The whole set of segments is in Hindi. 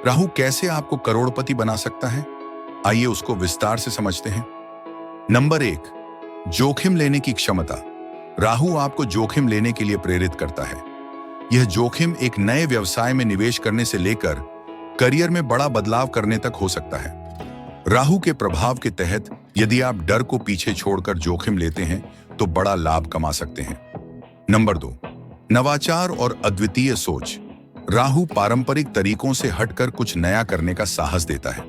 राहु कैसे आपको करोड़पति बना सकता है? आइए उसको विस्तार से समझते हैं। नंबर 1, जोखिम लेने की क्षमता। राहु आपको जोखिम लेने के लिए प्रेरित करता है। यह जोखिम एक नए व्यवसाय में निवेश करने से लेकर करियर में बड़ा बदलाव करने तक हो सकता है। राहु के प्रभाव के तहत यदि आप डर को पीछे छोड़कर जोखिम लेते हैं तो बड़ा लाभ कमा सकते हैं। नंबर 2, नवाचार और अद्वितीय सोच। राहु पारंपरिक तरीकों से हटकर कुछ नया करने का साहस देता है।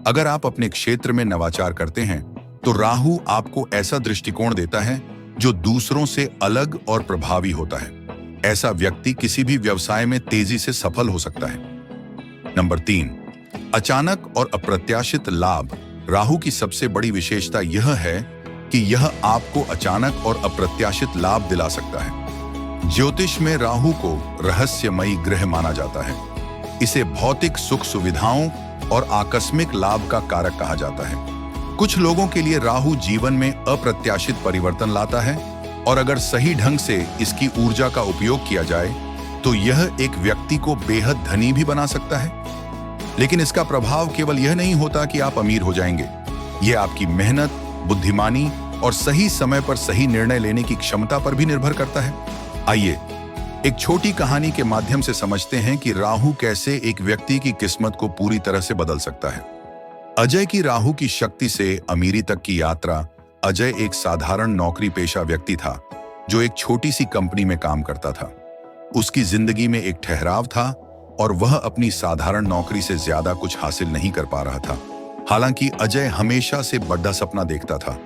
अगर आप अपने क्षेत्र में नवाचार करते हैं तो राहु आपको ऐसा दृष्टिकोण देता है जो दूसरों से अलग और प्रभावी होता है। ऐसा व्यक्ति किसी भी व्यवसाय में तेजी से सफल हो सकता है। नंबर 3, अचानक और अप्रत्याशित लाभ। राहु की सबसे बड़ी विशेषता यह है कि यह आपको अचानक और अप्रत्याशित लाभ दिला सकता है। ज्योतिष में राहु को रहस्यमयी ग्रह माना जाता है। इसे भौतिक सुख सुविधाओं और आकस्मिक लाभ का कारक कहा जाता है। कुछ लोगों के लिए राहु जीवन में अप्रत्याशित परिवर्तन लाता है और अगर सही ढंग से इसकी ऊर्जा का उपयोग किया जाए तो यह एक व्यक्ति को बेहद धनी भी बना सकता है। लेकिन इसका प्रभाव केवल यह नहीं होता कि आप अमीर हो जाएंगे। यह आपकी मेहनत, बुद्धिमानी और सही समय पर सही निर्णय लेने की क्षमता पर भी निर्भर करता है। आइए एक छोटी कहानी के माध्यम से समझते हैं कि राहु कैसे एक व्यक्ति की किस्मत को पूरी तरह से बदल सकता है। अजय की राहु की शक्ति से अमीरी तक की यात्रा। अजय एक साधारण नौकरी पेशा व्यक्ति था जो एक छोटी सी कंपनी में काम करता था। उसकी जिंदगी में एक ठहराव था और वह अपनी साधारण नौकरी से ज्यादा कुछ हासिल नहीं कर पा रहा था। हालांकि अजय हमेशा से बड़ा सपना देखता था।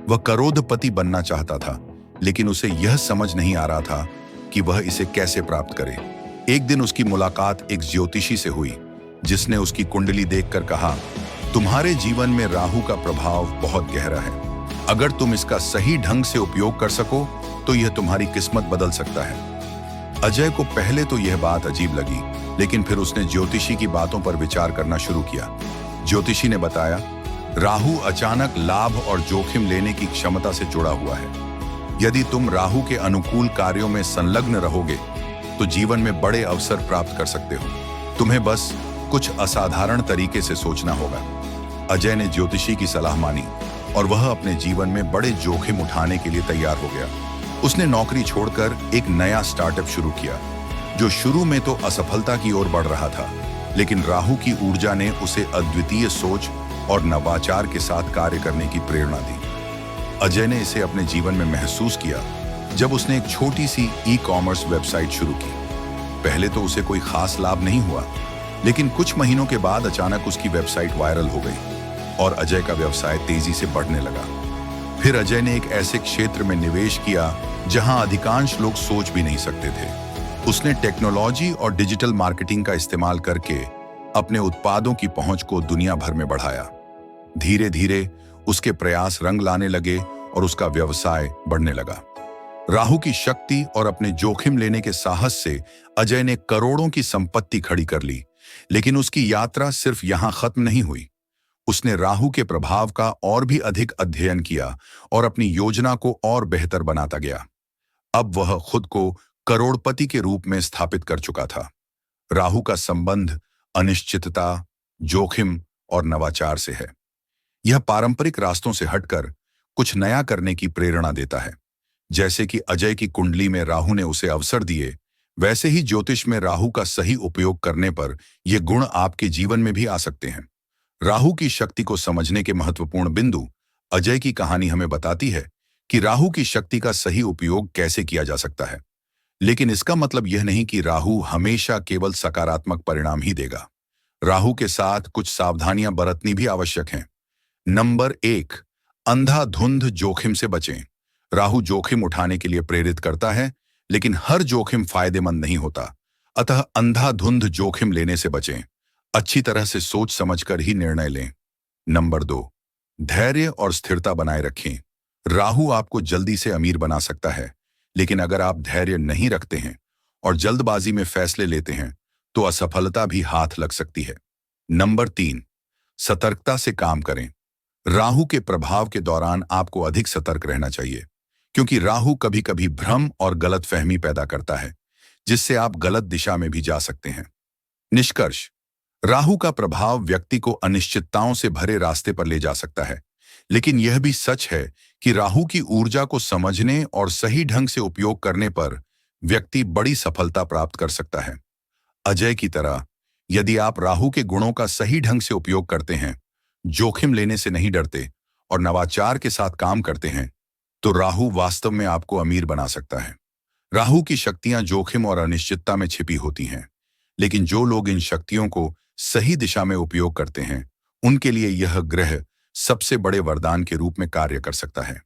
वह करोड़पति बनना चाहता था, लेकिन उसे यह समझ नहीं आ रहा था कि वह इसे कैसे प्राप्त करे। एक दिन उसकी मुलाकात एक ज्योतिषी से हुई जिसने उसकी कुंडली देखकर कहा, तुम्हारे जीवन में राहु का प्रभाव बहुत गहरा है। अगर तुम इसका सही ढंग से उपयोग कर सको तो यह तुम्हारी किस्मत बदल सकता है। अजय को पहले तो यह बात अजीब लगी, लेकिन फिर उसने ज्योतिषी की बातों पर विचार करना शुरू किया। ज्योतिषी ने बताया, राहु अचानक लाभ और जोखिम लेने की क्षमता से जुड़ा हुआ है। यदि तुम राहु के अनुकूल कार्यों में संलग्न रहोगे तो जीवन में बड़े अवसर प्राप्त कर सकते हो। तुम्हें बस कुछ असाधारण तरीके से सोचना होगा। अजय ने ज्योतिषी की सलाह मानी और वह अपने जीवन में बड़े जोखिम उठाने के लिए तैयार हो गया। उसने नौकरी छोड़कर एक नया स्टार्टअप शुरू किया जो शुरू में तो असफलता की ओर बढ़ रहा था, लेकिन राहु की ऊर्जा ने उसे अद्वितीय सोच और नवाचार के साथ कार्य करने की प्रेरणा दी। अजय ने इसे अपने जीवन में महसूस किया जब उसने एक छोटी सी ई-कॉमर्स वेबसाइट शुरू की। पहले तो उसे कोई खास लाभ नहीं हुआ, लेकिन कुछ महीनों के बाद अचानक उसकी वेबसाइट वायरल हो गई और अजय का व्यवसाय तेजी से बढ़ने लगा। फिर अजय ने एक ऐसे क्षेत्र में निवेश किया जहां अधिकांश लोग सोच भी नहीं सकते थे। उसने टेक्नोलॉजी और डिजिटल मार्केटिंग का इस्तेमाल करके अपने उत्पादों की पहुंच को दुनिया भर में बढ़ाया। धीरे धीरे उसके प्रयास रंग लाने लगे और उसका व्यवसाय बढ़ने लगा। राहु की शक्ति और अपने जोखिम लेने के साहस से अजय ने करोड़ों की संपत्ति खड़ी कर ली, लेकिन उसकी यात्रा सिर्फ यहां खत्म नहीं हुई। उसने राहु के प्रभाव का और भी अधिक अध्ययन किया और अपनी योजना को और बेहतर बनाता गया। अब वह खुद को करोड़पति के रूप में स्थापित कर चुका था। राहु का संबंध अनिश्चितता, जोखिम और नवाचार से है। यह पारंपरिक रास्तों से हटकर कुछ नया करने की प्रेरणा देता है। जैसे कि अजय की कुंडली में राहु ने उसे अवसर दिए, वैसे ही ज्योतिष में राहु का सही उपयोग करने पर ये गुण आपके जीवन में भी आ सकते हैं। राहु की शक्ति को समझने के महत्वपूर्ण बिंदु। अजय की कहानी हमें बताती है कि राहु की शक्ति का सही उपयोग कैसे किया जा सकता है, लेकिन इसका मतलब यह नहीं कि राहु हमेशा केवल सकारात्मक परिणाम ही देगा। राहु के साथ कुछ सावधानियां बरतनी भी आवश्यक हैं। नंबर 1, अंधाधुंध जोखिम से बचें। राहु जोखिम उठाने के लिए प्रेरित करता है, लेकिन हर जोखिम फायदेमंद नहीं होता। अतः अंधाधुंध जोखिम लेने से बचें। अच्छी तरह से सोच समझकर ही निर्णय लें। नंबर 2, धैर्य और स्थिरता बनाए रखें। राहु आपको जल्दी से अमीर बना सकता है, लेकिन अगर आप धैर्य नहीं रखते हैं और जल्दबाजी में फैसले लेते हैं तो असफलता भी हाथ लग सकती है। नंबर 3, सतर्कता से काम करें। राहु के प्रभाव के दौरान आपको अधिक सतर्क रहना चाहिए, क्योंकि राहु कभी कभी भ्रम और गलतफहमी पैदा करता है, जिससे आप गलत दिशा में भी जा सकते हैं। निष्कर्ष, राहु का प्रभाव व्यक्ति को अनिश्चितताओं से भरे रास्ते पर ले जा सकता है, लेकिन यह भी सच है कि राहु की ऊर्जा को समझने और सही ढंग से उपयोग करने पर व्यक्ति बड़ी सफलता प्राप्त कर सकता है। अजय की तरह, यदि आप राहु के गुणों का सही ढंग से उपयोग करते हैं, जोखिम लेने से नहीं डरते और नवाचार के साथ काम करते हैं, तो राहु वास्तव में आपको अमीर बना सकता है। राहु की शक्तियां जोखिम और अनिश्चितता में छिपी होती हैं, लेकिन जो लोग इन शक्तियों को सही दिशा में उपयोग करते हैं, उनके लिए यह ग्रह सबसे बड़े वरदान के रूप में कार्य कर सकता है।